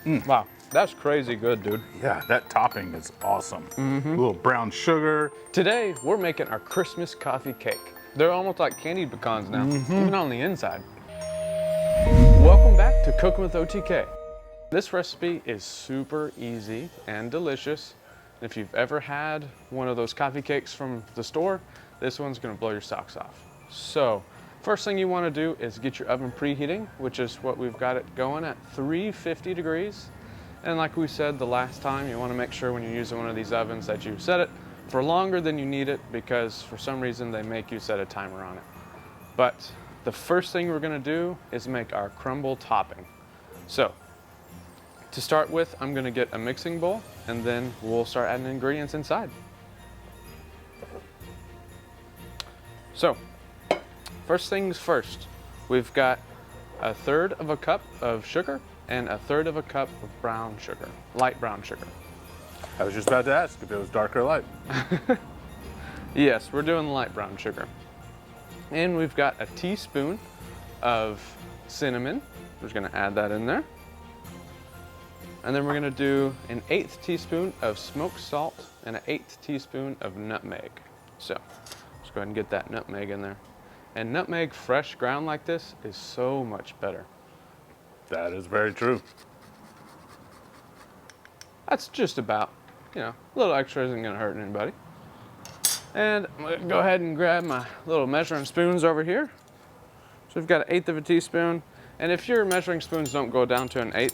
Wow, that's crazy good, dude. Yeah, that topping is awesome. A little brown sugar. Today, we're making our Christmas coffee cake. They're almost like candied pecans now, even on the inside. Welcome back to Cooking with OTK. This recipe is super easy and delicious. If you've ever had one of those coffee cakes from the store, this one's gonna blow your socks off. So, first thing you wanna do is get your oven preheating, which is what we've got it going at 350 degrees. And like we said the last time, you wanna make sure when you're using one of these ovens that you set it for longer than you need it, because for some reason they make you set a timer on it. But the first thing we're gonna do is make our crumble topping. So, to start with, I'm gonna get a mixing bowl and then we'll start adding ingredients inside. So, first things first, we've got 1/3 of a cup of sugar and 1/3 of a cup of brown sugar, light brown sugar. I was just about to ask if it was dark or light. Yes, we're doing light brown sugar. And we've got a teaspoon of cinnamon. We're just gonna add that in there. And then we're gonna do an 1/8 teaspoon of smoked salt and an 1/8 teaspoon of nutmeg. So, let's go ahead and get that nutmeg in there. And nutmeg fresh ground like this is so much better. That is very true. That's just about, a little extra isn't gonna hurt anybody. And I'm gonna go ahead and grab my little measuring spoons over here. So we've got 1/8 of a teaspoon. And if your measuring spoons don't go down to an 1/8,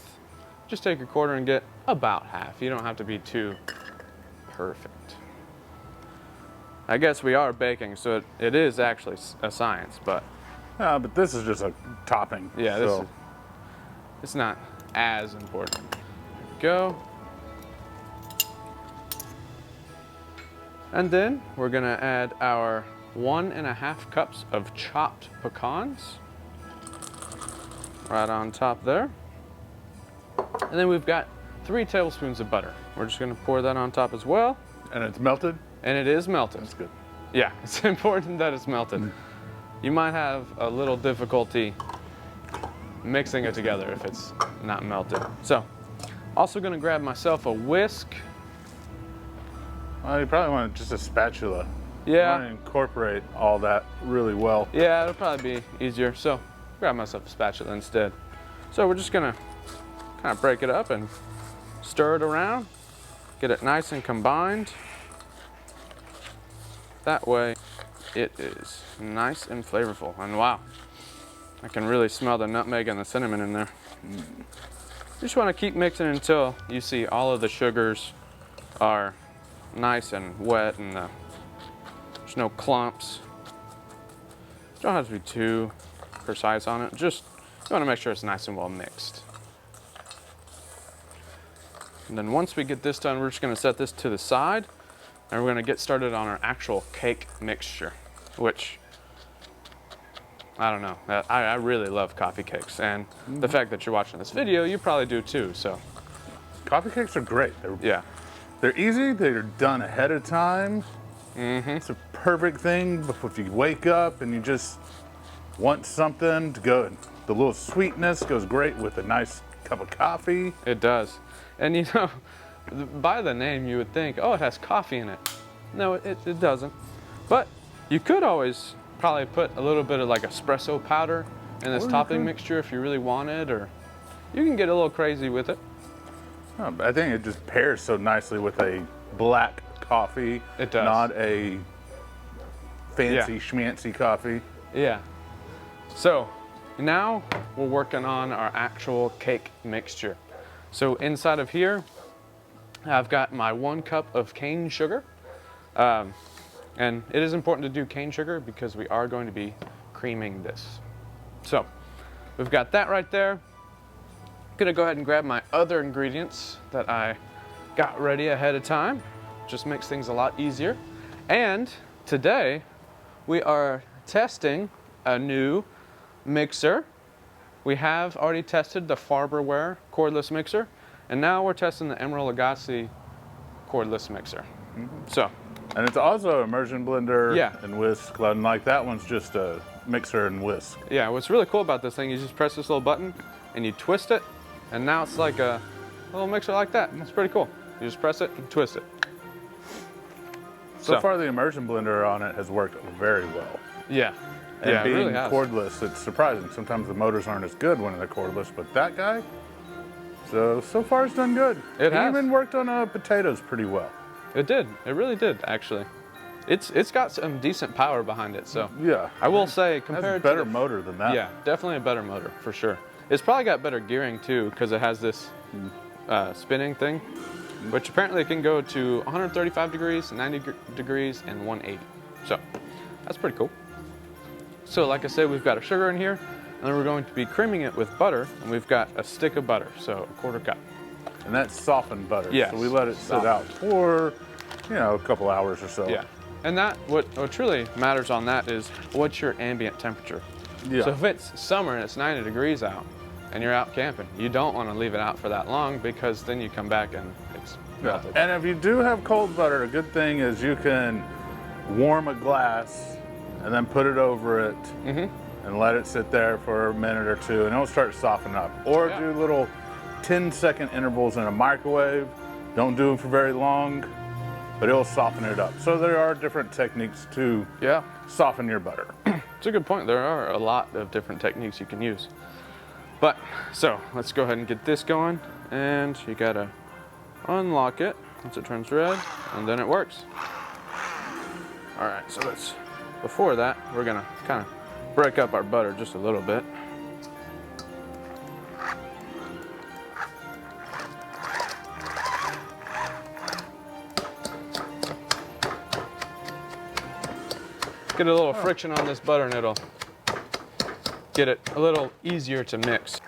just take a quarter and get about half. You don't have to be too perfect. I guess we are baking, so it is actually a science, but. But this is just a topping. Yeah, so. It's not as important. There we go. And then we're gonna add our 1.5 cups of chopped pecans. Right on top there. And then we've got 3 tablespoons of butter. We're just gonna pour that on top as well. And it's melted? And it is melted. That's good. Yeah, it's important that it's melted. You might have a little difficulty mixing it together if it's not melted. So, also gonna grab myself a whisk. Well, you probably want just a spatula. Yeah. You want to incorporate all that really well. Yeah, it'll probably be easier. So, grab myself a spatula instead. So we're just gonna kind of break it up and stir it around, get it nice and combined. That way it is nice and flavorful. And wow, I can really smell the nutmeg and the cinnamon in there. You just want to keep mixing until you see all of the sugars are nice and wet and there's no clumps. You don't have to be too precise on it. Just you want to make sure it's nice and well mixed. And then once we get this done, we're just going to set this to the side and we're going to get started on our actual cake mixture, which I don't know. I really love coffee cakes, and the fact that you're watching this video, you probably do too. So, coffee cakes are great. They're easy. They're done ahead of time. It's a perfect thing if you wake up and you just want something to go. The little sweetness goes great with a nice cup of coffee. It does. And by the name you would think, oh, it has coffee in it. No, it doesn't. But you could always probably put a little bit of like espresso powder in this topping mixture if you really wanted, or you can get a little crazy with it. Oh, but I think it just pairs so nicely with a black coffee. It does. Not a fancy schmancy coffee. Yeah. So now we're working on our actual cake mixture. So inside of here, I've got my 1 cup of cane sugar. And it is important to do cane sugar because we are going to be creaming this. So we've got that right there. I'm gonna go ahead and grab my other ingredients that I got ready ahead of time. Just makes things a lot easier. And today we are testing a new mixer. We have already tested the Farberware cordless mixer, and now we're testing the Emeril Lagasse cordless mixer. So. And it's also immersion blender Yeah. and whisk, unlike that one's just a mixer and whisk. Yeah, what's really cool about this thing, you just press this little button and you twist it, and now it's like a a little mixer like that. It's pretty cool. You just press it and twist it. So far, the immersion blender on it has worked very well. Yeah. And yeah, being it really has. cordless, it's surprising. Sometimes the motors aren't as good when they're cordless, but that guy, so far it's done good. It has. Even worked on potatoes pretty well. It did. It really did, actually. It's got some decent power behind it, so. Yeah. I will say, compared to a better motor than that. Yeah, definitely a better motor, for sure. It's probably got better gearing, too, because it has this spinning thing, which apparently can go to 135 degrees, 90 degrees, and 180. So, that's pretty cool. So, like I said, we've got our sugar in here, and then we're going to be creaming it with butter, and we've got a stick of butter, so a 1/4 cup. And that's softened butter. Yes. So we let it sit out for, a couple hours or so. Yeah. And that, what truly matters on that is what's your ambient temperature. Yeah. So if it's summer and it's 90 degrees out and you're out camping, you don't want to leave it out for that long because then you come back and it's melted. And if you do have cold butter, a good thing is you can warm a glass and then put it over it and let it sit there for a minute or two and it'll start to soften up. Or do little 10-second intervals in a microwave. Don't do them for very long, but it'll soften it up. So there are different techniques to soften your butter. It's a good point. There are a lot of different techniques you can use. But, so let's go ahead and get this going. And you gotta unlock it once it turns red, and then it works. All right, so before that, we're gonna kind of break up our butter just a little bit. Get a little friction on this butter and it'll get it a little easier to mix.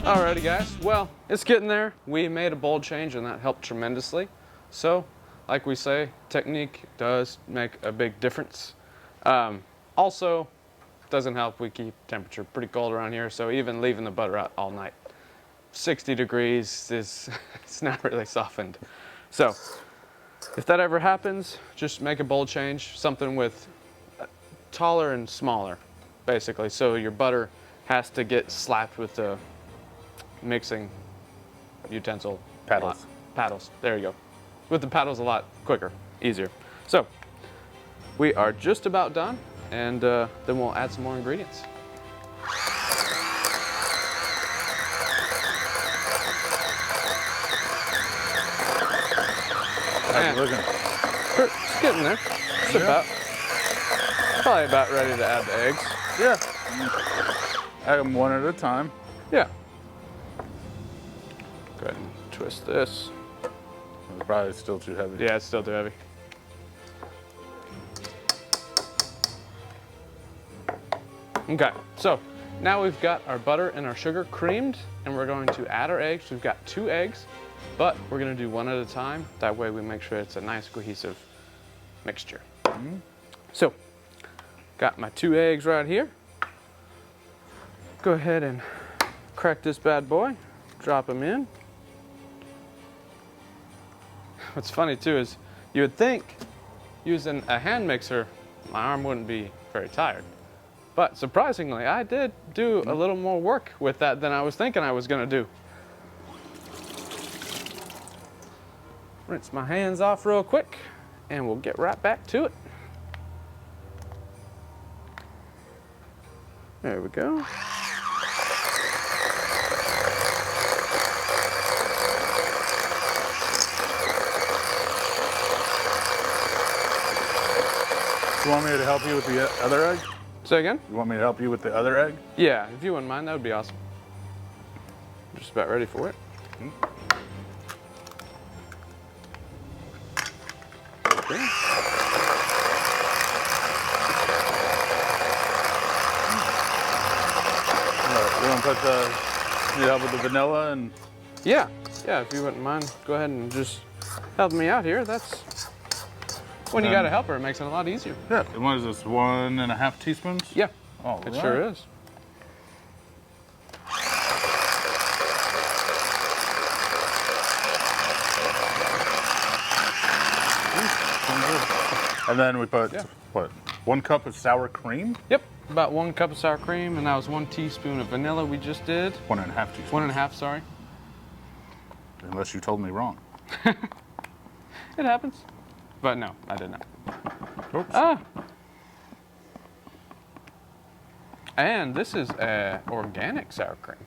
Alrighty guys, well, it's getting there. We made a bold change and that helped tremendously. So, like we say, technique does make a big difference. Also, doesn't help, we keep temperature pretty cold around here, so even leaving the butter out all night, 60 degrees is it's not really softened. So if that ever happens, just make a bold change, something with taller and smaller, basically. So your butter has to get slapped with the mixing utensil. Paddles. Paddles, there you go. With the paddles a lot quicker, easier. So we are just about done, and then we'll add some more ingredients. How's it looking? It's getting there. It's probably about ready to add the eggs. Yeah. Add them one at a time. Yeah. Go ahead and twist this. It's probably still too heavy. Yeah, it's still too heavy. Okay, so now we've got our butter and our sugar creamed, and we're going to add our eggs. We've got 2 eggs. But we're gonna do one at a time. That way we make sure it's a nice cohesive mixture. So, got my 2 eggs right here. Go ahead and crack this bad boy, drop them in. What's funny too is you would think using a hand mixer, my arm wouldn't be very tired. But surprisingly, I did do a little more work with that than I was thinking I was gonna do. Rinse my hands off real quick and we'll get right back to it. There we go. You want me to help you with the other egg? Say again? You want me to help you with the other egg? Yeah, if you wouldn't mind, that would be awesome. Just about ready for it. Okay. You want to need help with the vanilla and? Yeah, if you wouldn't mind, go ahead and just help me out here. That's when you got a helper, it makes it a lot easier. Yeah. And what is this? 1.5 teaspoons? Yeah. Oh, it sure is. And then we put what? 1 cup of sour cream? Yep, about 1 cup of sour cream, and that was 1 teaspoon of vanilla we just did. 1.5 teaspoons. 1.5, sorry. Unless you told me wrong. It happens. But no, I did not. Oops. Ah. And this is organic sour cream.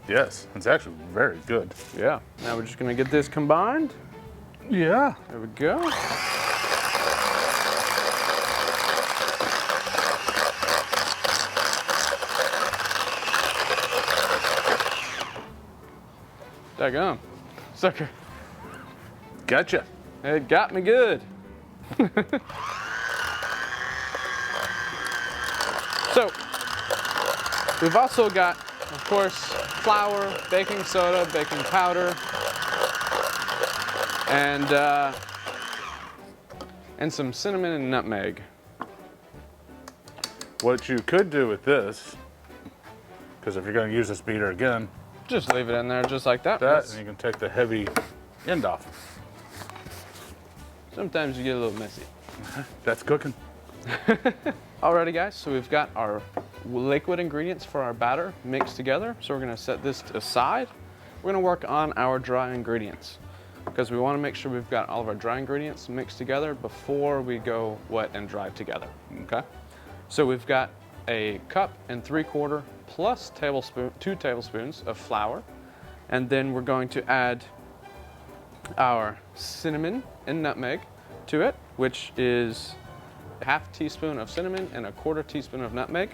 Yes, it's actually very good. Yeah. Now we're just gonna get this combined. Yeah. There we go. Daggone. Sucker. Gotcha. It got me good. So, we've also got, of course, flour, baking soda, baking powder, and some cinnamon and nutmeg. What you could do with this, because if you're going to use this beater again, Just leave it in there just like that. and you can take the heavy end off. Sometimes you get a little messy. That's cooking. Alrighty guys, so we've got our liquid ingredients for our batter mixed together. So we're gonna set this aside. We're gonna work on our dry ingredients because we wanna make sure we've got all of our dry ingredients mixed together before we go wet and dry together, okay? So we've got a 1 3/4 cups plus 2 tablespoons of flour. And then we're going to add our cinnamon and nutmeg to it, which is 1/2 teaspoon of cinnamon and 1/4 teaspoon of nutmeg.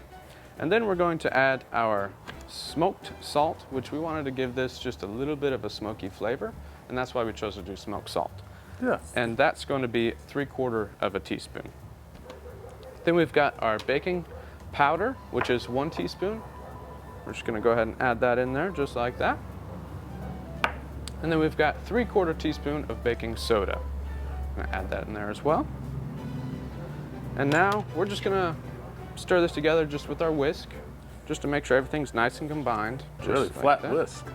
And then we're going to add our smoked salt, which we wanted to give this just a little bit of a smoky flavor, and that's why we chose to do smoked salt. Yeah. And that's going to be 3/4 teaspoon. Then we've got our baking powder, which is 1 teaspoon. We're just going to go ahead and add that in there just like that. And then we've got 3/4 teaspoon of baking soda. I'm going to add that in there as well. And now we're just going to stir this together just with our whisk, just to make sure everything's nice and combined. Just Really like flat that. whisk.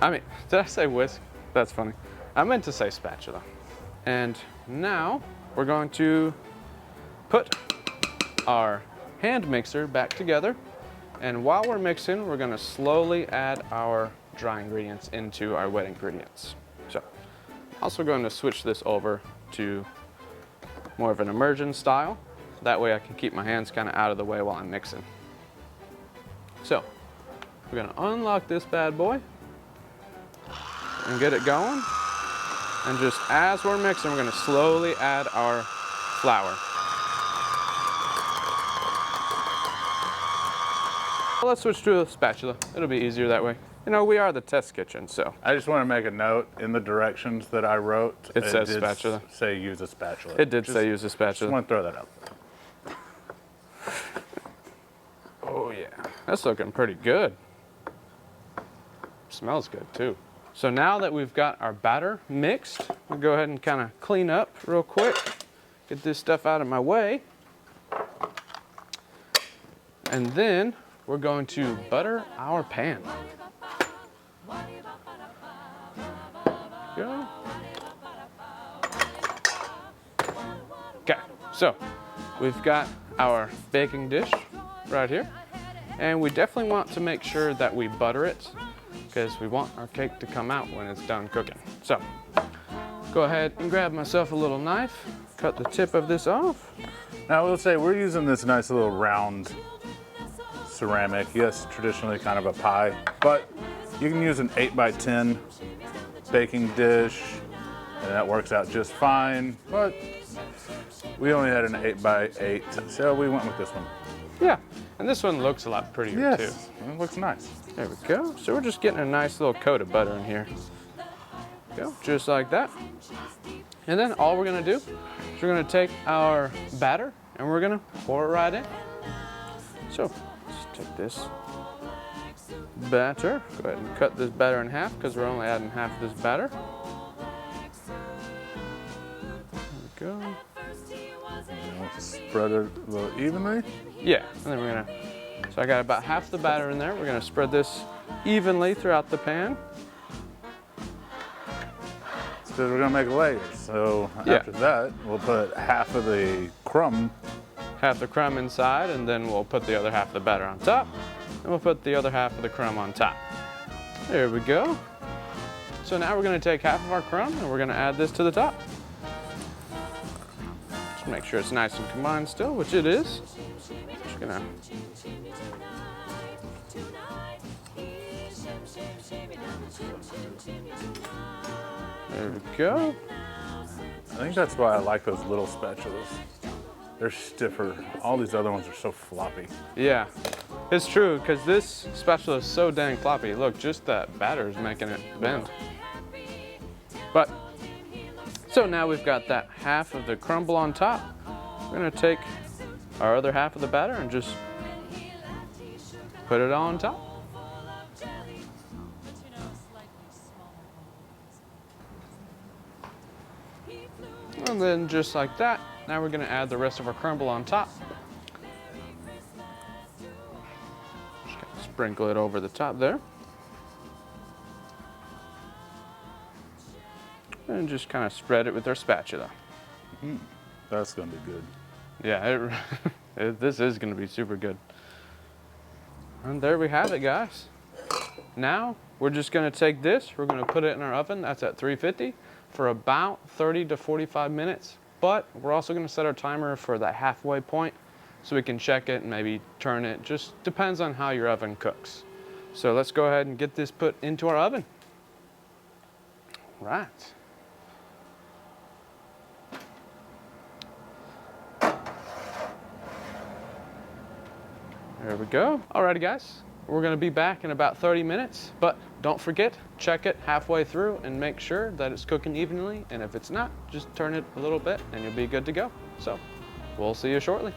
I mean, did I say whisk? That's funny. I meant to say spatula. And now we're going to put our hand mixer back together. And while we're mixing, we're gonna slowly add our dry ingredients into our wet ingredients. So, also going to switch this over to more of an immersion style. That way I can keep my hands kind of out of the way while I'm mixing. So, we're gonna unlock this bad boy and get it going. And just as we're mixing, we're gonna slowly add our flour. Well, let's switch to a spatula. It'll be easier that way. You know, we are the test kitchen, so. I just want to make a note in the directions that I wrote. It says did spatula. Say use a spatula. It did Just- say use a Just spatula. want to throw that out. Oh yeah, that's looking pretty good. Smells good too. So now that we've got our batter mixed, we'll go ahead and kind of clean up real quick. Get this stuff out of my way. And then we're going to butter our pan. Go. Okay, so we've got our baking dish right here. And we definitely want to make sure that we butter it because we want our cake to come out when it's done cooking. So, go ahead and grab myself a little knife, cut the tip of this off. Now I will say we're using this nice little round ceramic. Yes, traditionally kind of a pie, but you can use an 8x10 baking dish and that works out just fine. But we only had an 8x8, so we went with this one. Yeah, and this one looks a lot prettier too. Yes, it looks nice. There we go. So we're just getting a nice little coat of butter in here. Go, just like that. And then all we're gonna do is we're gonna take our batter and we're gonna pour it right in. So let's take this batter. Go ahead and cut this batter in half because we're only adding half of this batter. There we go. And we'll spread it a little evenly. Yeah, and then we're gonna, so I got about half the batter in there. We're gonna spread this evenly throughout the pan. Because we're gonna make layers. So Yeah. after that, we'll put half of the crumb half the crumb inside, and then we'll put the other half of the batter on top, and we'll put the other half of the crumb on top. There we go. So now we're gonna take half of our crumb and we're gonna add this to the top. Just make sure it's nice and combined still, which it is. Just gonna. There we go. I think that's why I like those little spatulas. They're stiffer. All these other ones are so floppy. Yeah, it's true, because this spatula is so dang floppy. Look, just that batter is making it bend. But, so now we've got that half of the crumble on top. We're gonna take our other half of the batter and just put it on top. And then just like that, now we're gonna add the rest of our crumble on top. Just gonna sprinkle it over the top there. And just kind of spread it with our spatula. That's gonna be good. Yeah, this is gonna be super good. And there we have it, guys. Now, we're just gonna take this, we're gonna put it in our oven, that's at 350, for about 30 to 45 minutes. But we're also gonna set our timer for that halfway point so we can check it and maybe turn it. Just depends on how your oven cooks. So let's go ahead and get this put into our oven. Right. There we go. Alrighty guys, we're gonna be back in about 30 minutes, but don't forget, check it halfway through and make sure that it's cooking evenly, and if it's not, just turn it a little bit and you'll be good to go. So, we'll see you shortly.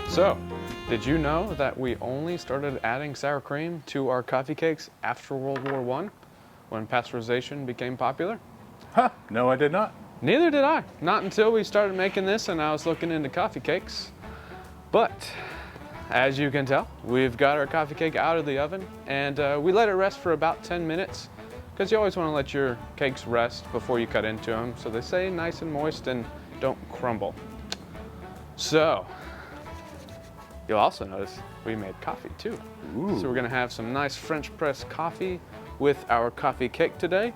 So, did you know that we only started adding sour cream to our coffee cakes after World War I, when pasteurization became popular? Huh, no I did not. Neither did I. Not until we started making this and I was looking into coffee cakes. But, as you can tell, we've got our coffee cake out of the oven and we let it rest for about 10 minutes because you always want to let your cakes rest before you cut into them, so they stay nice and moist and don't crumble. So, you'll also notice we made coffee too. Ooh. So we're gonna have some nice French press coffee with our coffee cake today.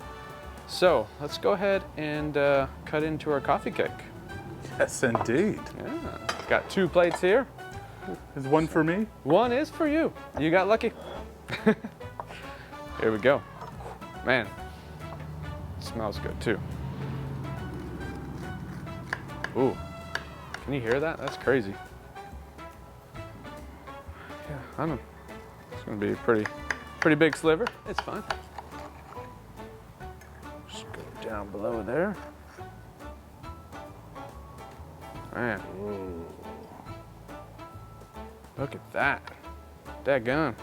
So let's go ahead and cut into our coffee cake. Yes, indeed. Yeah, got 2 plates here. Is one for me? One is for you. You got lucky. Here we go. Man, it smells good too. Ooh, can you hear that? That's crazy. Yeah, it's gonna be a pretty big sliver. It's fine. Just go down below there. Man, Ooh. look at that. Dadgum.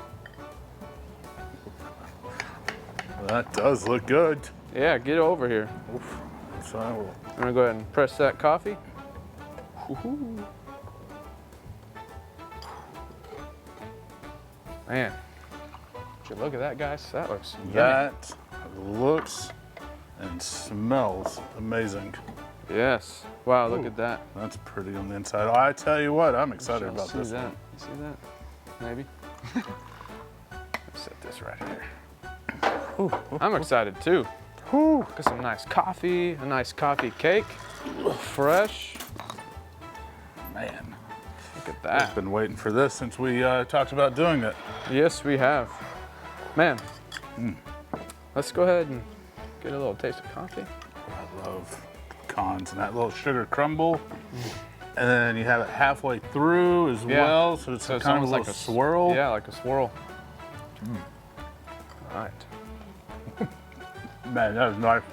That does look good. Yeah, get over here. Oof. So I will. I'm gonna go ahead and press that coffee. Woohoo. Man, would you look at that, guys? That looks yummy. That looks and smells amazing. Yes. Wow, look Ooh, at that. That's pretty on the inside. I tell you what, I'm excited Y'all about see this that? one. You see that? Maybe. Let's set this right here. Ooh, I'm excited too. ooh. Got some nice coffee, a nice coffee cake, fresh. Man, Look at I've that. been waiting for this since we talked about doing it. Yes, we have. Man, let's go ahead and get a little taste of coffee. I love pecans and that little sugar crumble. And then you have it halfway through as Yeah. well, so it's kind of almost like a swirl. Yeah, like a swirl. All right. Man, that is nice.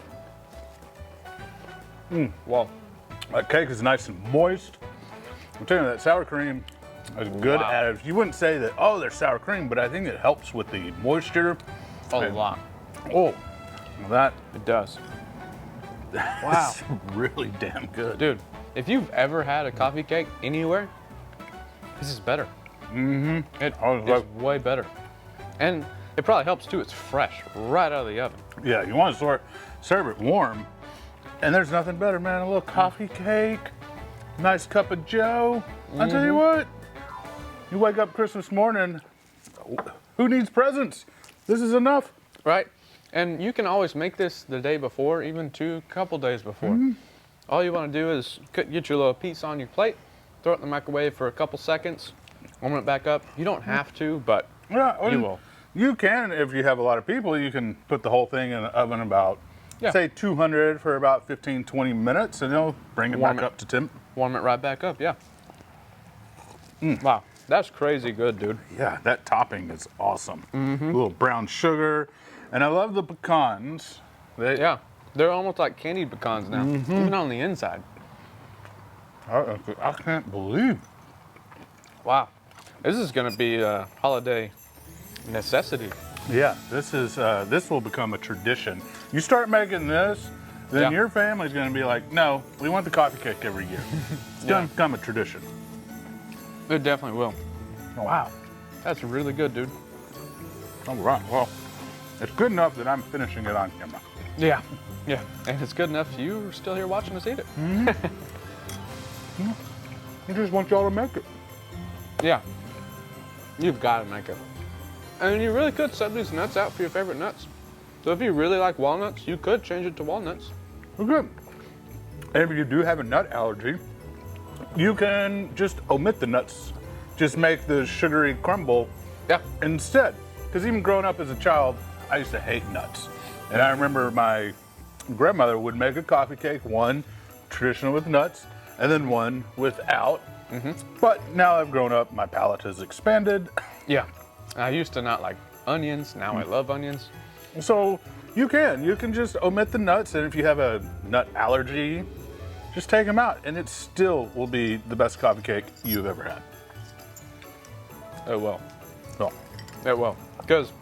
Well, That cake is nice and moist. I'm telling you, that sour cream is good Wow. at it. You wouldn't say that, oh, there's sour cream, but I think it helps with the moisture. a lot. Oh, that It does. wow. is really damn good. Dude, if you've ever had a coffee cake anywhere, this is better. Mm-hmm. It's I was like, way better. And it probably helps too, it's fresh, right out of the oven. Yeah, you want to serve it warm. And there's nothing better, man. A little coffee cake, nice cup of joe. I tell you what, you wake up Christmas morning, who needs presents? This is enough. Right? And you can always make this the day before, even a couple days before. All you want to do is get your little piece on your plate, throw it in the microwave for a couple seconds, warm it back up. You don't have to, but Yeah, you will. You can, if you have a lot of people, you can put the whole thing in the oven about, say 200 for about 15, 20 minutes, and it'll bring it back up to temp. Warm it right back up, yeah. Wow, that's crazy good, dude. Yeah, that topping is awesome. A little brown sugar, and I love the pecans. Yeah, they're almost like candied pecans now, even on the inside. I can't believe. Wow, this is gonna be a holiday necessity. Yeah, this will become a tradition. You start making this, then your family's gonna be like, no, we want the coffee cake every year. It's gonna become a tradition. It definitely will. Wow. That's really good, dude. All right, well, it's good enough that I'm finishing it on camera. Yeah, yeah, and it's good enough you're still here watching us eat it. I just want y'all to make it. Yeah, you've got to make it. And you really could sub these nuts out for your favorite nuts. So if you really like walnuts, you could change it to walnuts. Okay. And if you do have a nut allergy, you can just omit the nuts. Just make the sugary crumble instead. Because even growing up as a child, I used to hate nuts. And I remember my grandmother would make a coffee cake, one traditional with nuts, and then one without. But now I've grown up, my palate has expanded. Yeah, I used to not like onions, now I love onions. So you can just omit the nuts, and if you have a nut allergy, just take them out, and it still will be the best coffee cake you've ever had. It will. So, It will. Because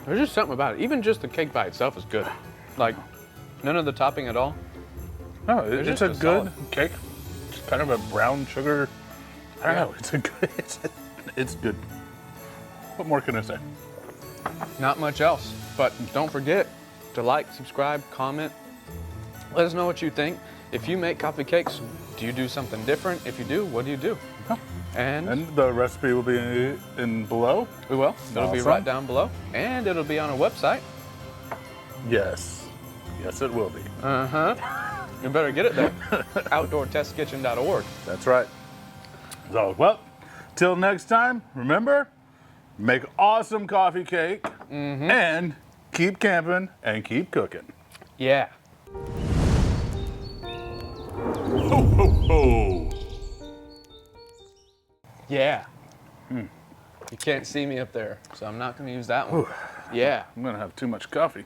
there's just something about it. Even just the cake by itself is good. Like, none of the topping at all. no, it's just a a good solid. cake. It's kind of a brown sugar. I don't know. It's a good. It's good. What more can I say? Not much else. But don't forget to like, subscribe, comment. Let us know what you think. If you make coffee cakes, do you do something different? If you do, what do you do? And the recipe will be in below. we will. It'll be Awesome. right down below. And it'll be on a website. Yes. Yes, it will be. You better get it there. OutdoorTestKitchen.org. That's right. So, well, till next time, remember, make awesome coffee cake and keep camping and keep cooking. Yeah. Ho, ho, ho. Yeah. You can't see me up there, so I'm not going to use that one. Yeah. I'm going to have too much coffee.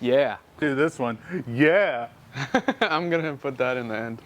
Yeah. Do this one. Yeah. I'm going to put that in the end.